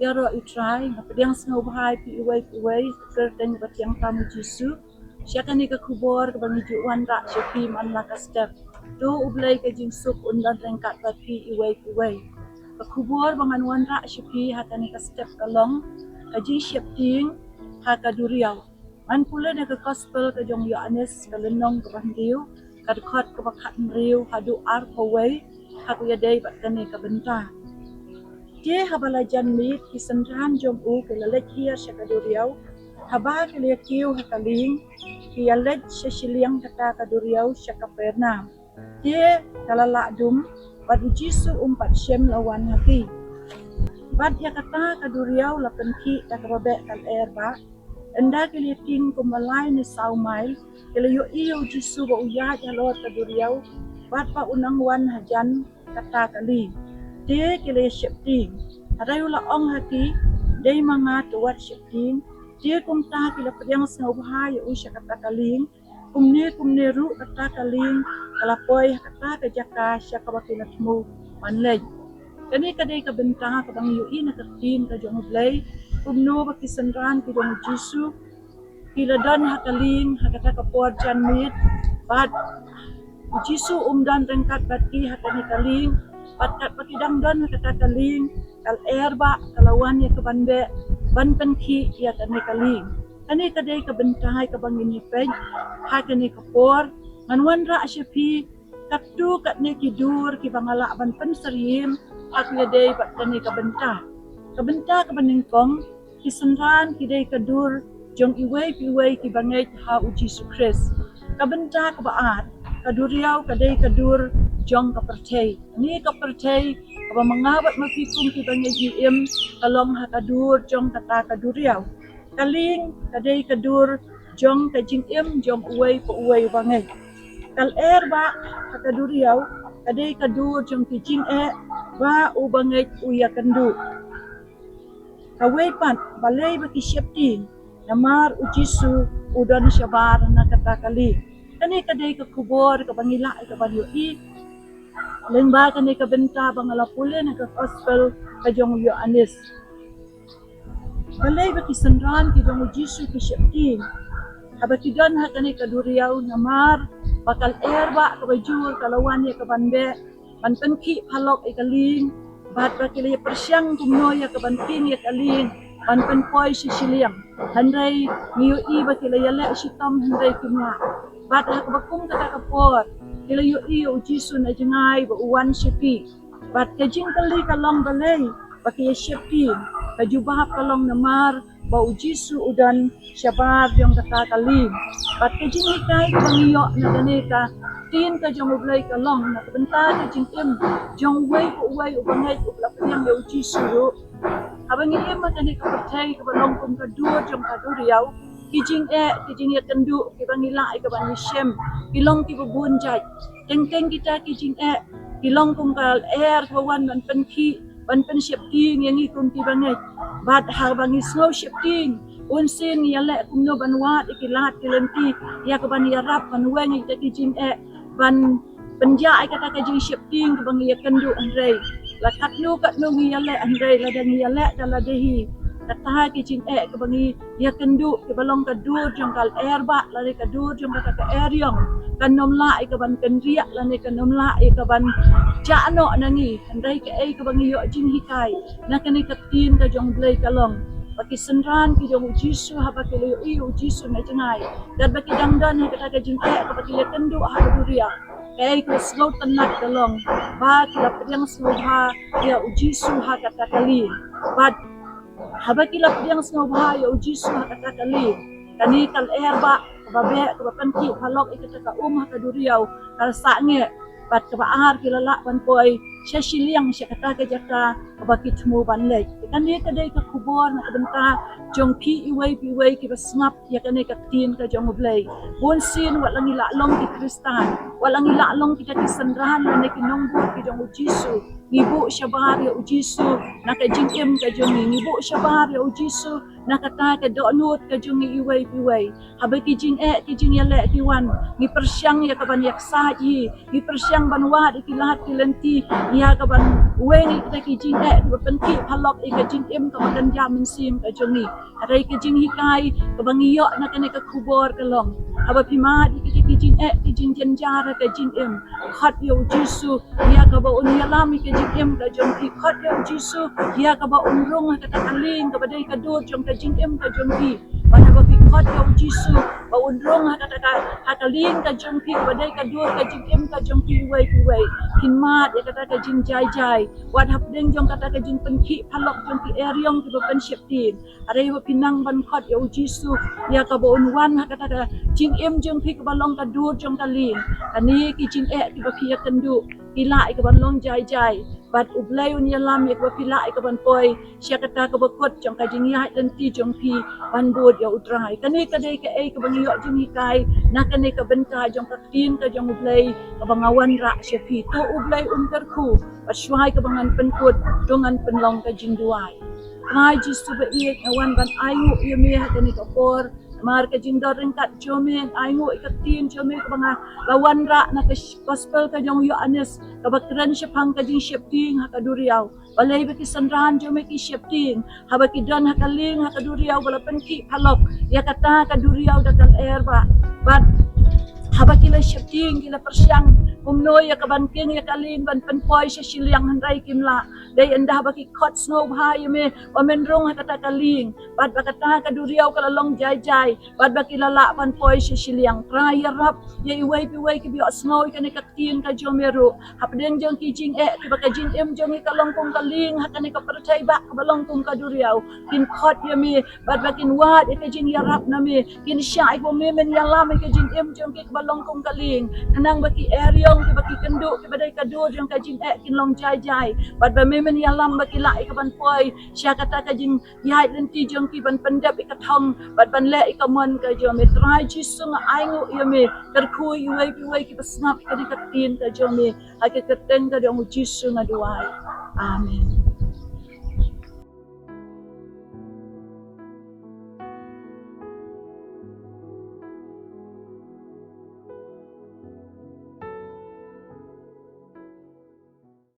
Tiara utrai, napadiang snow bahai pi iway kerteng batiang tamu Jisu. Siakan ni ke kubur ke bangi juan rak syafi man laka step. Do ublay ke jing sup undan rengkat bati iway. Ke kubur bangan wan rak syafi hakan ni ke step kalong. Ke jing syapting haka duriau. Man pula ni ke gospel ke jong Yohanes ke lenong ke bandiu. Ke dekat ke bakat meriu hadu ar kaway. Haku yadai batkan ni ke bentah. Dia habalajan mit kisendran jom u ke lalek hia syakaduriau. Haba ke lia kiu hakaling ki lalek syashiliang kata kaduriau syakaperna. Dia kalalak dum bad ujisu umpat syem lawan hati. Bad ya kata kaduriau lapen ki takababek kal erba. Enda ke lia ting kumalai ni sau mail ke lia iyo ujisu ba uyat ya lor kaduriau. Bad pa unang wan hajan kata kali. Dia kile syapting. Arai ula ong hati. Dia mangat tuat syapting. Dia kumta kila pediang sengau bahaya usya kata kaling. Kumne ru kata kaling. Kalapoy kata kejaka syaka bakila temu manlej. Kani kadai kabentang kabang yui na kertin ka jong blay. Kumno baki sendran ki jong Jisu. Kila dan hakaling hakata kapor janmit. Bad Jisu dan rengkat bati hakani kaling. Patkat pakidang don kata kaling kal erba kalawan ya kebanbe ban penki ya kani kaling ani kadai kebentai kebangin pej ha kani kapor manwan ra syafi katu katne kidur ki bangala ban penseriem aku ya dei bat kani kebenta kebeningkong kisenran kidai kedur jong iway ki bangai ha uji sukres kebenta kebaat kaduriau kadai kedur jong kapercay. Ni kapercay kaba mangabat mapikum ki bangai GM kalong hakadur jong kata kaduriau. Kaling kadai kadur jong kajing jong uway po uway bangai. Kal erba hakaduriau kadai kadur jong kijing ba u bangai uya kandu. Kaway pan balay baki syapting namar ujisu udon syabar na kata kali. Kani kadai ke kubur ke bangila ke banyui lembah kani ke benta bangala pule na ke gospel ke jong Yohanes. Balay baki sendran ki jong Jisu ki syapting. Habaki don ha kani ke duriau namar bakal erba ke bajur kalawan ya ke banbe ban penki palok ikaling bat baki le persyang kumno ya ke banting ya kaling ban penpoi sisiliang handai miu i baki le yale sitam handai kumna bat ha bakum kata kapor kila yu Jisu na jengai ba uwan syafi. Bat kajing kali kalong balay baki syafi. Kajubah kalong namar ba Jisu udan syabar jong kata kalim. Bat kajing ikai pangiyo na ganeka tin ka jong ublay kalong na kabenta kajing jong way ubangay ublapyang ya Jisu ro. Abang im makani kapercay kabalong kum kadur jong kaduriau. Kijing ya kendu kibangila ikabangi syem kilong kibubun jaj tengteng kita kijing kilong kungkal kawan ban penki ban pen syapting yang ikum kibangai bad har bangi snow syapting unsin yale kumno banwat ikilat kilenti ya kaban yarap ban wengi ta kijing ban penja kata kijing syapting kibangi ya kendu andrei lakat nu kat nu yale andrei ladang yale daladehi kata kijing kebangi ya kendu kebalong kadur jongkal erba lari kadur jongkal ka eryong kanomla ikaban kenriak lani kanomla ikaban jano nangi handai ke kebangi yo jing hikai nakani katin ka jong blay kalong baki sendran ki jong Jisu haba ke yo i Jisu na jengai dan baki dangdan kata ka jing ka baki ya kendu ha duria ko slow tenak kalong ba kila pedang slow ha ya Jisu ha kata kali bad haba kilap yang semua bahaya Jisu kata kali kani kal erba babe kebapan ki halok ikata ka kaduriau kal sange bat kebaar kilala ban poi syashiliang syakata ke jaka baki temu banlej kani kadai ke kubur na benta jong pi iway ki basngap ya kani ka tin ka jong blay bon sin walangi la long ki kristan walangi la long kita ki sendran na ki nongbut ki jong Jisu Ibu syabar ya Jisu nak jingim ka jongi ibu syabar ya Jisu nak kata ke donut ka jongi iway habe ki jing yale ki wan ni persyang ya kaban yak saji ni persyang banwa di kilat ki lenti ya ka ban weng ik ki jing ka ban ki phalok ik jing em ka ban ja min sim ka jongi arai ka jing hikai ka bang yo na ka ne ka kubor ka long aba pima di ki jing ki jing jen jara ka jing em khat yo jisu ya ka ba un yalam ka jing em ka jongi khat yo jisu ya ka ba un rong ka ta kaling ka ba dei ka do jong ka jing em ka jongi pada ba ki khat yo jisu ba un rong ka ta ka kaling ka jongi ba dei ka do ka jing em ka jongi wai kin mat ya kata ka jing jai jai wat hap deng jong kata ka jing pen ki phalok jong ki eriong ki pen shep tin are yo pinang ban khat yo jisu ya ka bo un wan kata ka jing em jong ki ka balong ka dur jong ka ling ani ki jing ki ba ki ya kendu ki lai ka ban long jai jai bat ublai un ya lam ya ka pi lai ka ban poi sia kata ka ba kot jong ka jing ya dan ti jong pi ban bod ya utrai kani ka dei ka ka ban yo jing hi kai na kani ka ben ka jong ka tin ka jong ublai ka bangawan ra sia pi to ublai terku paswai ka bangan penkut dongan penlong ka jing duai ngai jisu ba iek awan ban ayu ye me ha kani ka por mar ka jing doreng kat jome ayu ka tin jome ka banga lawan ra na ka gospel ka jong yo anes ka bakran syapang ka jing syapting ha ka duriau balai ba ki sanran jome ki syapting ha ba ki don ha ka ling ha ka duriau bala penki phalok ya kata ka duriau dakal air ba bat haba kila syapting kila persyang umno ya kabanking ya kalin ban penpoi sa siliang handai kimla dai anda baki kot snow bhai me omen rong kata kaling bad bakata ka duriau kala long jai jai bad baki lala ban poi sa siliang try rap ya iwai piwai ki bio snow ka ne ka tin ka jomeru hapdeng jong ki jing ki baka jing em jong ka long kong kaling hakane ka percai ba ka balong kong ka duriau kin kot ya me bad bakin wat ka jing ya rap na me kin syai bo me men ya lam ka jing em jong ki balong kong kaling kanang baki eriong ki baki kendu ki badai kadu jong ka jing kin long jai jai bad ba me men ya lam baki lai ka ban poi sya kata ka jing yai den ti jong ki ban pendap ka thong bad ban le ka mon ka jong me try jisu nga aingu ya me ter khu iwai ki basnap ka di ka tin ka jong me ha ka teng ka dong jisu nga duai amen.